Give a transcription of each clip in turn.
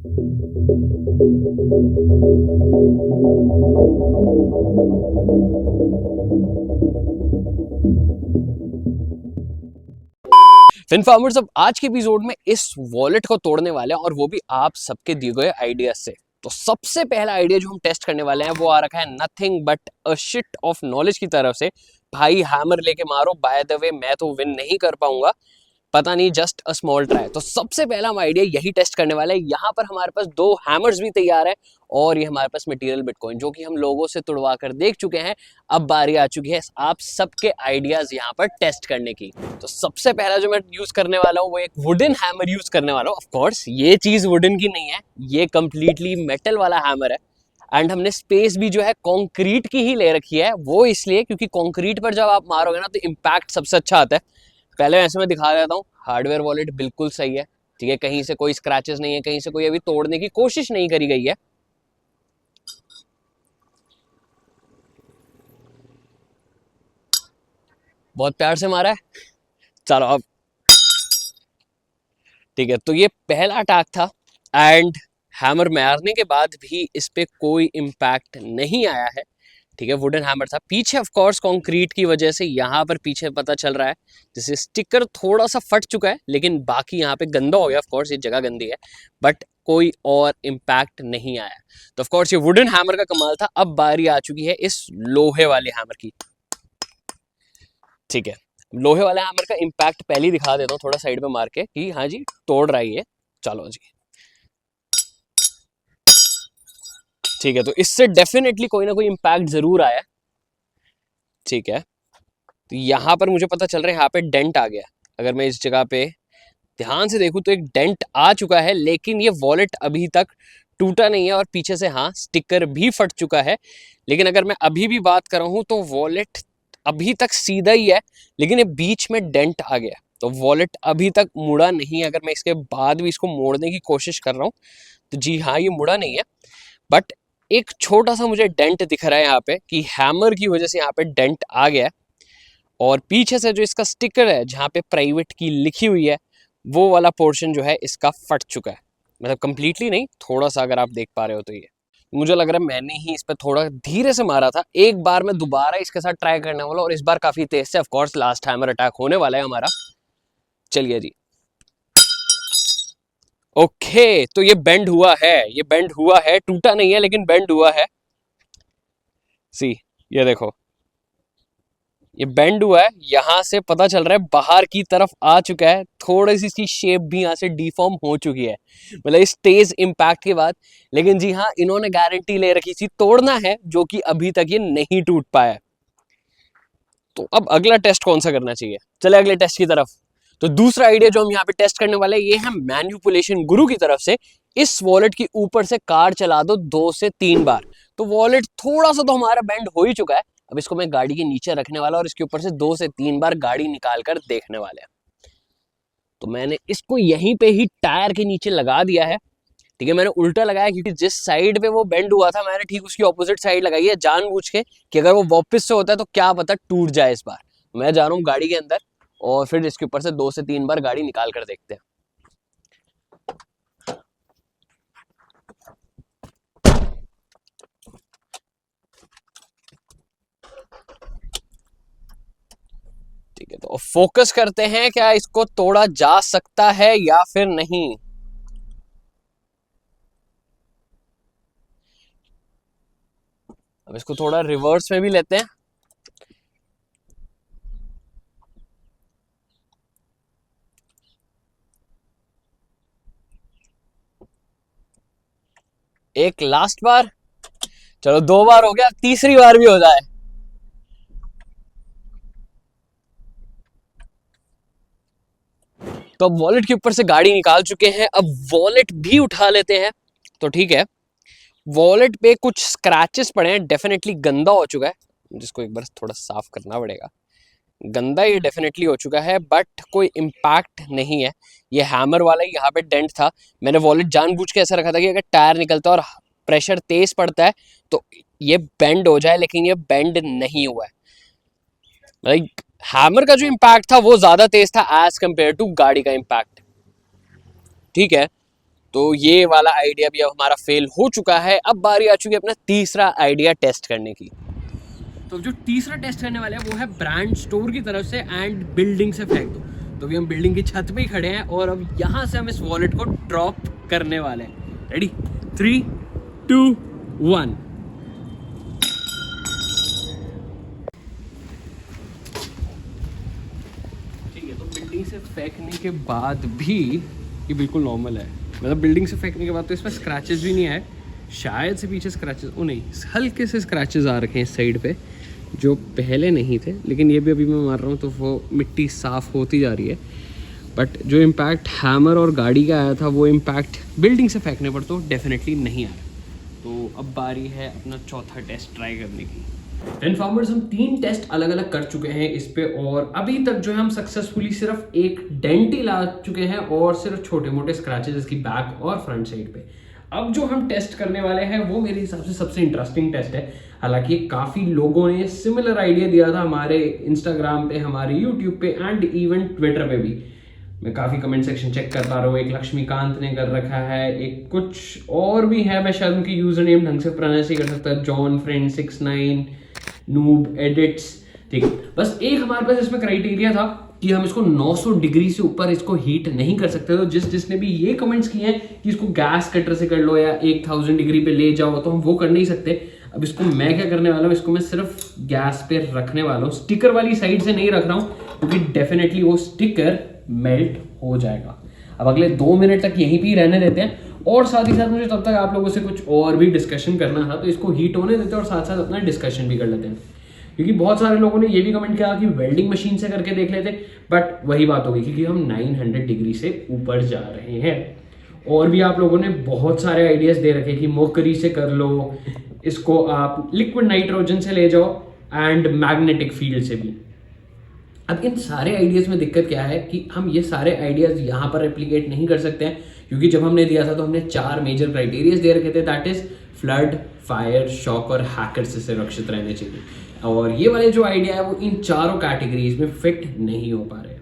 फिनफार्मर्स, अब आज के एपिसोड में इस वॉलेट को तोड़ने वाले हैं, और वो भी आप सबके दिए गए आइडिया से। तो सबसे पहला आइडिया जो हम टेस्ट करने वाले हैं वो आ रखा है nothing but a shit of knowledge की तरफ से। भाई हैमर लेके मारो, बाय द वे मैं तो विन नहीं कर पाऊंगा, पता नहीं, जस्ट अ स्मॉल ट्राई। तो सबसे पहला हम आइडिया यही टेस्ट करने वाले हैं। यहाँ पर हमारे पास 2 हैमर्स भी तैयार है, और ये हमारे पास मटेरियल बिटकॉइन जो कि हम लोगों से तुड़वा कर देख चुके हैं। अब बारी आ चुकी है आप सबके आइडियाज यहाँ पर टेस्ट करने की। तो सबसे पहला जो मैं यूज करने वाला हूँ वो एक वुडन हैमर यूज करने वाला हूँ। ऑफ कोर्स ये चीज वुडन की नहीं है, ये कंप्लीटली मेटल वाला हैमर है। एंड हमने स्पेस भी जो है कंक्रीट की ही ले रखी है, वो इसलिए क्योंकि कंक्रीट पर जब आप मारोगे ना तो इम्पैक्ट सबसे अच्छा आता है। पहले ऐसे मैं दिखा देता हूँ, हार्डवेयर वॉलेट बिल्कुल सही है, ठीक है, कहीं से कोई स्क्रैचेस नहीं है, कहीं से कोई अभी तोड़ने की कोशिश नहीं करी गई है। बहुत प्यार से मारा है, चलो अब ठीक है। तो ये पहला अटैक था, एंड हैमर मारने के बाद भी इस पे कोई इम्पैक्ट नहीं आया है, ठीक है। वुडन हैमर था, पीछे ऑफ कोर्स कंक्रीट की वजह से यहाँ पर पीछे पता चल रहा है जैसे स्टिकर थोड़ा सा फट चुका है, लेकिन बाकी यहाँ पे गंदा हो गया, ऑफ कोर्स ये जगह गंदी है, बट कोई और इम्पैक्ट नहीं आया। तो ऑफ कोर्स ये वुडन हैमर का कमाल था। अब बारी आ चुकी है इस लोहे वाले हैमर की, ठीक है। लोहे वाले हैमर का इम्पैक्ट पहले ही दिखा देता हूँ थोड़ा साइड पे मार के कि हाँ जी तोड़ रहा है ये, चलो जी, ठीक है। तो इससे डेफिनेटली कोई ना कोई इम्पैक्ट जरूर आया, ठीक है। तो यहाँ पर मुझे पता चल रहा है यहाँ पे डेंट आ गया। अगर मैं इस जगह पे ध्यान से देखूं तो एक डेंट आ चुका है, लेकिन ये वॉलेट अभी तक टूटा नहीं है, और पीछे से हाँ स्टिकर भी फट चुका है। लेकिन अगर मैं अभी भी बात कर रहा हूँ तो वॉलेट अभी तक सीधा ही है, लेकिन ये बीच में डेंट आ गया, तो वॉलेट अभी तक मुड़ा नहीं है। अगर मैं इसके बाद भी इसको मोड़ने की कोशिश कर रहा हूँ तो जी हाँ ये मुड़ा नहीं है, बट एक छोटा सा मुझे डेंट दिख रहा है यहाँ पे कि हैमर की वजह से यहाँ पे डेंट आ गया है। और पीछे से जो इसका स्टिकर है जहाँ पे प्राइवेट की लिखी हुई है, वो वाला पोर्शन जो है इसका फट चुका है, मतलब कंप्लीटली नहीं, थोड़ा सा अगर आप देख पा रहे हो तो। ये मुझे लग रहा है मैंने ही इस पर थोड़ा धीरे से मारा था। एक बार मैं दोबारा इसके साथ ट्राई करने वाला, और इस बार काफी तेज से, of course last hammer attack होने वाला है हमारा। चलिए जी, ओके। तो ये बेंड हुआ है, ये बेंड हुआ है, टूटा नहीं है लेकिन बेंड हुआ है। सी, ये देखो, ये बेंड हुआ है, यहां से पता चल रहा है बाहर की तरफ आ चुका है, थोड़ी सी इसकी शेप भी यहां से डिफॉर्म हो चुकी है, मतलब इस तेज इंपैक्ट के बाद। लेकिन जी हाँ, इन्होंने गारंटी ले रखी थी तोड़ना है, जो कि अभी तक ये नहीं टूट पाया। तो अब अगला टेस्ट कौन सा करना चाहिए, चले अगले टेस्ट की तरफ। तो दूसरा आइडिया जो हम यहाँ पे टेस्ट करने वाले हैं ये है मैन्युपुलेशन गुरु की तरफ से। इस वॉलेट के ऊपर से कार्ड चला दो 2 से 3 बार, तो वॉलेट थोड़ा सा तो हमारा बेंड हो ही चुका है। अब इसको मैं गाड़ी के नीचे रखने वाला, और इसके ऊपर से 2 से 3 बार गाड़ी निकाल कर देखने वाले हैं। तो मैंने इसको यहीं पे ही टायर के नीचे लगा दिया है, ठीक है। मैंने उल्टा लगाया क्योंकि जिस साइड पे वो बेंड हुआ था मैंने ठीक उसकी ऑपोजिट साइड लगाई है जानबूझ के, कि अगर वो वापस से होता है तो क्या पता टूट जाए इस बार। मैं जा रहा हूँ गाड़ी के अंदर, और फिर इसके ऊपर से 2 से 3 बार गाड़ी निकाल कर देखते हैं। ठीक है, तो फोकस करते हैं, क्या इसको तोड़ा जा सकता है या फिर नहीं। अब इसको थोड़ा रिवर्स में भी लेते हैं। एक लास्ट बार, चलो 2 बार हो गया, तीसरी बार भी हो जाए। तो अब वॉलेट के ऊपर से गाड़ी निकाल चुके हैं, अब वॉलेट भी उठा लेते हैं। तो ठीक है, वॉलेट पे कुछ स्क्रैचेस पड़े हैं, डेफिनेटली गंदा हो चुका है, जिसको एक बार थोड़ा साफ करना पड़ेगा। गंदा ये डेफिनेटली हो चुका है, बट कोई इम्पैक्ट नहीं है। ये हैमर वाला यहाँ पे डेंट था, मैंने वॉलेट जानबूझ के ऐसा रखा था कि अगर टायर निकलता है और प्रेशर तेज पड़ता है तो ये बेंड हो जाए, लेकिन ये बेंड नहीं हुआ है। लाइक हैमर का जो इम्पैक्ट था वो ज्यादा तेज था एज कंपेयर टू गाड़ी का इम्पैक्ट, ठीक है। तो ये वाला आइडिया भी अब हमारा फेल हो चुका है। अब बारी आ चुकी है अपना तीसरा आइडिया टेस्ट करने की। तो जो तीसरा टेस्ट करने वाले हैं वो है ब्रांड स्टोर की तरफ से एंड बिल्डिंग से फेंक दो। तो अभी हम बिल्डिंग की छत पे ही खड़े हैं और अब यहाँ से हम इस वॉलेट को ड्रॉप करने वाले हैं। रेडी 3 2 1। ठीक है, तो बिल्डिंग से फेंकने के बाद भी ये बिल्कुल नॉर्मल है। मतलब बिल्डिंग से फेंकने के बाद तो इसमें स्क्रैचेस भी नहीं आए, शायद से पीछे स्क्रैचेस, ओ नहीं, हल्के से स्क्रैचेस आ रखे हैं इस साइड पे जो पहले नहीं थे, लेकिन ये भी अभी मैं मार रहा हूँ तो वो मिट्टी साफ़ होती जा रही है। बट जो इम्पैक्ट हैमर और गाड़ी का आया था वो इम्पैक्ट बिल्डिंग से फेंकने पर तो डेफिनेटली नहीं आया। तो अब बारी है अपना चौथा टेस्ट ट्राई करने की। ट्रेंडफॉर्मर्स हम 3 टेस्ट अलग अलग कर चुके हैं इस पे और अभी तक जो है हम सक्सेसफुली सिर्फ एक डेंट ही ला चुके हैं और सिर्फ छोटे मोटे स्क्रैचेस इसकी बैक और फ्रंट साइड पे। अब जो हम टेस्ट करने वाले हैं वो मेरे हिसाब से सबसे इंटरेस्टिंग टेस्ट है। हालांकि काफ़ी लोगों ने सिमिलर आइडिया दिया था हमारे इंस्टाग्राम पे, हमारे यूट्यूब पे एंड इवन ट्विटर पे भी। मैं काफ़ी कमेंट सेक्शन चेक कर पा रहा हूँ। एक लक्ष्मीकांत ने कर रखा है, एक कुछ और भी है, मैं शायद उनकी यूजर नेम ढंग से प्रोनाउंस नहीं कर सकता, जॉन फ्रेंड 69 नूब एडिट्स। ठीक है, बस एक हमारे पास इसमें क्राइटेरिया था कि हम इसको 900 डिग्री से ऊपर इसको हीट नहीं कर सकते। तो जिसने भी ये कमेंट्स किए हैं कि इसको गैस कटर से कर लो या 1000 डिग्री पे ले जाओ, तो हम वो कर नहीं सकते। अब इसको मैं क्या करने वाला हूँ, इसको मैं सिर्फ गैस पे रखने वाला हूँ। स्टिकर वाली साइड से नहीं रख रहा हूँ क्योंकि डेफिनेटली वो स्टिकर मेल्ट हो जाएगा। अब अगले 2 मिनट तक यहीं पे ही रहने देते हैं और साथ ही साथ मुझे तब तक आप लोगों से कुछ और भी डिस्कशन करना था, तो इसको हीट होने देते हैं और साथ साथ अपना डिस्कशन भी कर लेते हैं। क्योंकि बहुत सारे लोगों ने ये भी कमेंट किया कि वेल्डिंग मशीन से करके देख लेते, बट वही बात होगी क्योंकि हम 900 डिग्री से ऊपर जा रहे हैं। और भी आप लोगों ने बहुत सारे आइडियाज दे रखे कि मोकरी से कर लो, इसको आप लिक्विड नाइट्रोजन से ले जाओ एंड मैग्नेटिक फील्ड से भी। अब इन सारे आइडियाज में दिक्कत क्या है कि हम ये सारे आइडियाज यहाँ पर रेप्लिकेट नहीं कर सकते हैं क्योंकि जब हमने दिया था तो हमने 4 मेजर क्राइटेरियाज दे रखे थे, that is flood, fire, shock और हैकर से सुरक्षित रहने चाहिए। और ये वाले जो आइडिया है वो इन चारों कैटेगरीज में फिट नहीं हो पा रहे हैं।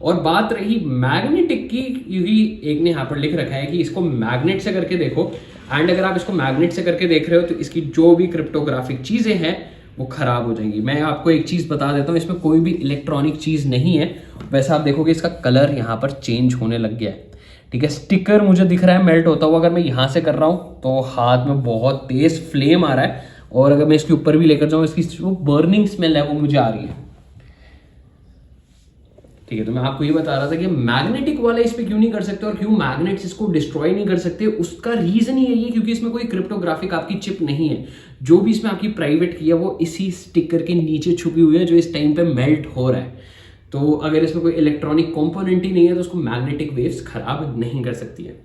और बात रही मैग्नेटिक की, क्योंकि एक ने यहाँ पर लिख रखा है कि इसको मैग्नेट से करके देखो, एंड अगर आप इसको मैग्नेट से करके देख रहे हो तो इसकी जो भी क्रिप्टोग्राफिक चीज़ें हैं वो खराब हो जाएंगी। मैं आपको एक चीज़ बता देता हूँ, इसमें कोई भी इलेक्ट्रॉनिक चीज़ नहीं है। वैसे आप देखोगे इसका कलर यहाँ पर चेंज होने लग गया है। ठीक है, स्टिकर मुझे दिख रहा है मेल्ट होता हुआ। अगर मैं यहाँ से कर रहा हूँ तो हाथ में बहुत तेज फ्लेम आ रहा है और अगर मैं इसके ऊपर भी लेकर जाऊँ इसकी जो बर्निंग स्मेल है वो मुझे आ रही है। ठीक है, तो मैं आपको ये बता रहा था कि मैग्नेटिक वाले इस पे क्यों नहीं कर सकते और क्यों मैग्नेट्स इसको डिस्ट्रॉय नहीं कर सकते। उसका रीजन ही यही है क्योंकि इसमें कोई क्रिप्टोग्राफिक आपकी चिप नहीं है। जो भी इसमें आपकी प्राइवेट की है वो इसी स्टिकर के नीचे छुपी हुई है जो इस टाइम पे मेल्ट हो रहा है। तो अगर इसमें कोई इलेक्ट्रॉनिक कंपोनेंट ही नहीं है तो उसको मैग्नेटिक वेव्स खराब नहीं कर सकती है।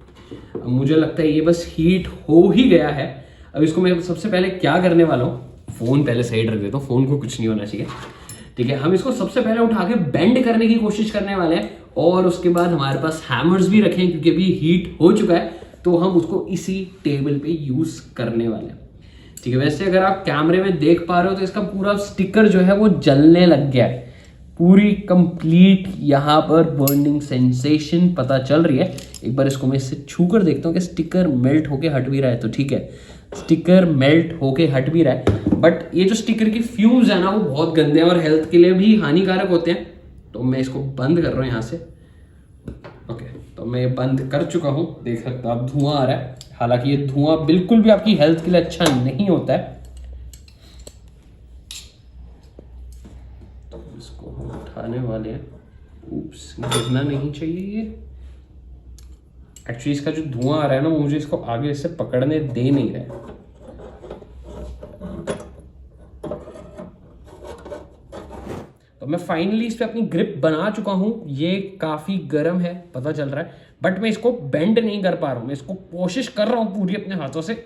अब मुझे लगता है ये बस हीट हो ही गया है। अब इसको मैं सबसे पहले क्या करने वाला हूँ, फोन पहले साइड रख देता हूँ, फोन को कुछ नहीं होना चाहिए। ठीक है, हम इसको सबसे पहले उठा के बेंड करने की कोशिश करने वाले हैं और उसके बाद हमारे पास हैमर्स भी रखे हैं क्योंकि अभी हीट हो चुका है तो हम उसको इसी टेबल पे यूज करने वाले हैं। ठीक है, वैसे अगर आप कैमरे में देख पा रहे हो तो इसका पूरा स्टिकर जो है वो जलने लग गया है, पूरी कंप्लीट यहाँ पर बर्निंग सेंसेशन पता चल रही है। एक बार इसको मैं इससे छू कर देखता हूँ कि स्टिकर मेल्ट होके हट भी रहा है। तो ठीक है, स्टिकर मेल्ट होके हट भी रहा है, बट ये जो स्टिकर की फ्यूम्स है ना वो बहुत गंदे हैं और हेल्थ के लिए भी हानिकारक होते हैं। तो मैं इसको बंद कर रहा हूँ यहाँ से। ओके, तो मैं बंद कर चुका हूँ, देख सकते हो आप धुआं आ रहा है। हालांकि ये धुआं बिल्कुल भी आपकी हेल्थ के लिए अच्छा नहीं होता है। तो इसको हम उठाने वाले हैं। ऊप्स, गिरना नहीं चाहिए ये। एक्चुअली इसका जो धुआं आ रहा है ना वो मुझे इसको आगे से पकड़ने दे नहीं रहा है। तो मैं फाइनली इस पे अपनी ग्रिप बना चुका हूं। ये काफी गर्म है पता चल रहा है, बट मैं इसको बेंड नहीं कर पा रहा हूं। मैं इसको कोशिश कर रहा हूं पूरी अपने हाथों से,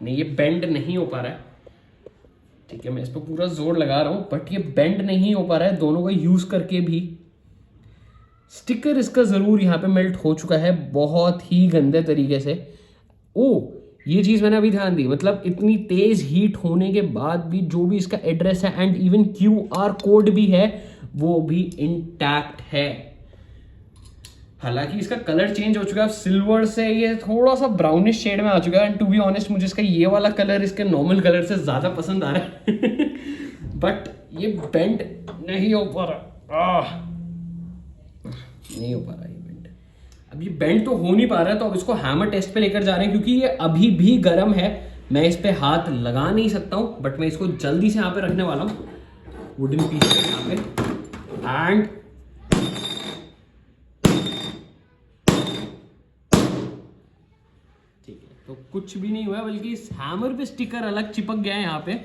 नहीं ये बेंड नहीं हो पा रहा है। ठीक है, मैं इस पर पूरा जोर लगा रहा हूं बट ये बेंड नहीं हो पा रहा है। दोनों का यूज करके भी स्टिकर इसका जरूर यहाँ पे मेल्ट हो चुका है बहुत ही गंदे तरीके से। ओ, ये चीज मैंने अभी ध्यान दी, मतलब इतनी तेज हीट होने के बाद भी जो भी इसका एड्रेस है एंड इवन QR कोड भी है वो भी इंटैक्ट है। हालांकि इसका कलर चेंज हो चुका है, सिल्वर से ये थोड़ा सा ब्राउनिश शेड में आ चुका है। एंड टू बी ऑनेस्ट मुझे इसका ये वाला कलर इसके नॉर्मल कलर से ज़्यादा पसंद आ रहा है बट ये बेंड नहीं हो पा रहा, नहीं हो पा रहा ये बेंड। अब ये बेंड तो हो नहीं पा रहा है, तो अब इसको हैमर टेस्ट पे लेकर जा रहे हैं क्योंकि ये अभी भी गर्म है। मैं इस पे हाथ लगा नहीं सकता हूँ, बट मैं इसको जल्दी से यहाँ पे रखने वाला हूँ वुडन पीस पे यहाँ पे। एंड ठीक है, तो कुछ भी नहीं हुआ, बल्कि इस हैमर पे स्टिकर अलग चिपक गया है यहाँ पे।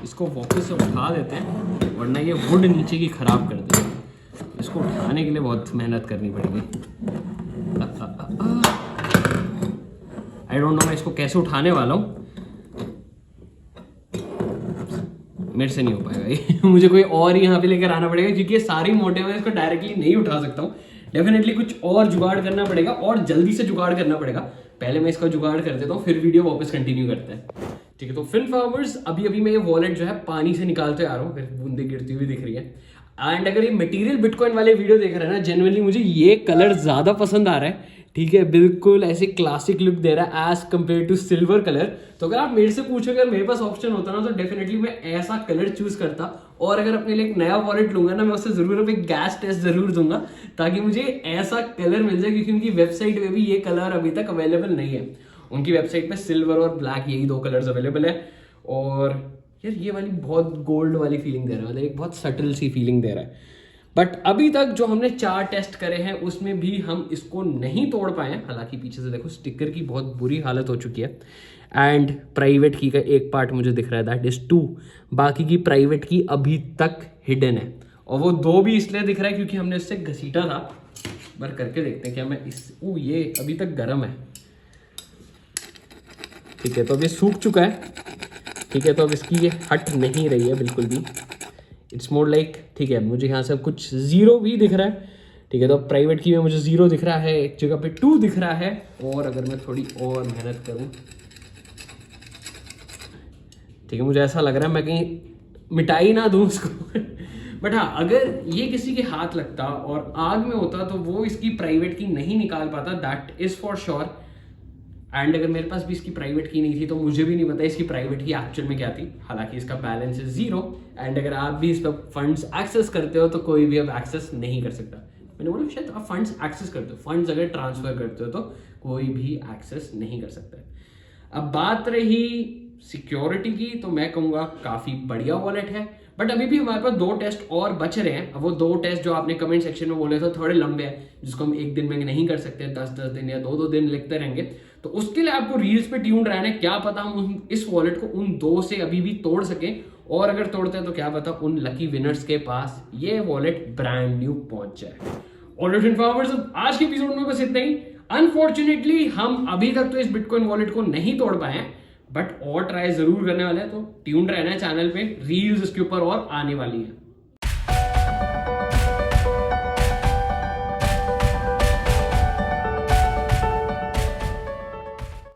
इसको वापस से उठा देते हैं, वरना ये वुड नीचे की खराब कर देगा। इसको उठाने के लिए बहुत मेहनत करनी पड़ेगी। आई डोंट नो मैं इसको कैसे उठाने वाला हूँ, मेरे से नहीं हो पाएगा ये मुझे कोई और ही यहाँ पे लेकर आना पड़ेगा क्योंकि ये सारी मोटे मैं इसको डायरेक्टली नहीं उठा सकता हूँ। डेफिनेटली कुछ और जुगाड़ करना पड़ेगा, और जल्दी से जुगाड़ करना पड़ेगा। पहले मैं इसका जुगाड़ कर देता हूँ, फिर वीडियो वापस कंटिन्यू करते हैं, ठीक है। तो फिन फार्मर्स अभी मैं ये वॉलेट जो है पानी से निकालते आ रहा हूँ, फिर बूंदे गिरती हुई दिख रही है। एंड अगर ये मटेरियल बिटकॉइन वाले वीडियो देख रहे हैं ना, जनरली मुझे ये कलर ज़्यादा पसंद आ रहा है, ठीक है। बिल्कुल ऐसे क्लासिक लुक दे रहा है as compare to silver colour. तो अगर आप मेरे से पूछोगे, अगर मेरे पास ऑप्शन होता ना, तो डेफिनेटली मैं ऐसा कलर चूज करता। और अगर अपने लिए एक नया वॉलेट लूंगा ना, मैं उससे जरूर अब एक गैस टेस्ट जरूर दूंगा ताकि मुझे ऐसा कलर मिल जाए, क्योंकि उनकी वेबसाइट में भी ये कलर अभी तक अवेलेबल नहीं है। उनकी वेबसाइट पे सिल्वर और ब्लैक यही दो कलर्स अवेलेबल है। और यार ये वाली बहुत गोल्ड वाली फीलिंग दे रहा है, मतलब एक बहुत सटल सी फीलिंग दे रहा है। बट अभी तक जो हमने 4 टेस्ट करे हैं उसमें भी हम इसको नहीं तोड़ पाए हैं। हालांकि पीछे से देखो स्टिकर की बहुत बुरी हालत हो चुकी है। एंड प्राइवेट की का एक पार्ट मुझे दिख रहा है, दैट इज 2। बाकी की प्राइवेट की अभी तक हिडन है, और वो 2 भी इसलिए दिख रहा है क्योंकि हमने इससे घसीटा था। बार करके देखते हैं क्या मैं ये अभी तक गर्म है, ठीक है। तो अब ये सूख चुका है, ठीक है। तो अब इसकी ये हट नहीं रही है बिल्कुल भी, इट्स मोर लाइक, ठीक है। मुझे यहाँ से कुछ 0 भी दिख रहा है, ठीक है। तो अब प्राइवेट की में मुझे 0 दिख रहा है, एक जगह पे 2 दिख रहा है। और अगर मैं थोड़ी और मेहनत करूँ, ठीक है, मुझे ऐसा लग रहा है मैं कहीं मिटाई ना दूँ उसको बट हाँ, अगर ये किसी के हाथ लगता और आग में होता तो वो इसकी प्राइवेट की नहीं निकाल पाता, that is for sure. And अगर मेरे पास भी इसकी प्राइवेट की नहीं थी तो मुझे भी नहीं पता इसकी प्राइवेट की एक्चुअल में क्या थी। हालांकि इसका बैलेंस है 0। एंड अगर आप भी इस पर फंड्स एक्सेस करते हो तो कोई भी अब एक्सेस नहीं कर सकता। मैंने बोला शायद आप फंड्स एक्सेस करते हो, फंड्स अगर ट्रांसफर करते हो तो कोई भी एक्सेस नहीं कर सकता। अब बात रही सिक्योरिटी की, तो मैं कहूँगा काफ़ी बढ़िया वॉलेट है। बट अभी भी हमारे पास 2 टेस्ट और बच रहे हैं। अब वो 2 टेस्ट जो आपने कमेंट सेक्शन में बोले थे थोड़े लंबे हैं, जिसको हम एक दिन में नहीं कर सकते, 10-10 दिन या 2-2 दिन लिखते रहेंगे। तो उसके लिए आपको रील्स पे ट्यून रहना है। क्या पता हम इस वॉलेट को उन 2 से अभी भी तोड़ सकें, और अगर तोड़ते हैं तो क्या पता उन लकी विनर्स के पास ये वॉलेट ब्रांड न्यू पहुंच जाए। ऑलराइट इन्फॉर्मर्स, आज के एपिसोड में बस इतना ही। अनफॉर्चुनेटली हम अभी तक तो इस बिटकॉइन वॉलेट को नहीं तोड़ पाए हैं, बट और ट्राई जरूर करने वाले हैं। तो ट्यून रहना है चैनल पे, रील्स इसके ऊपर और आने वाली है।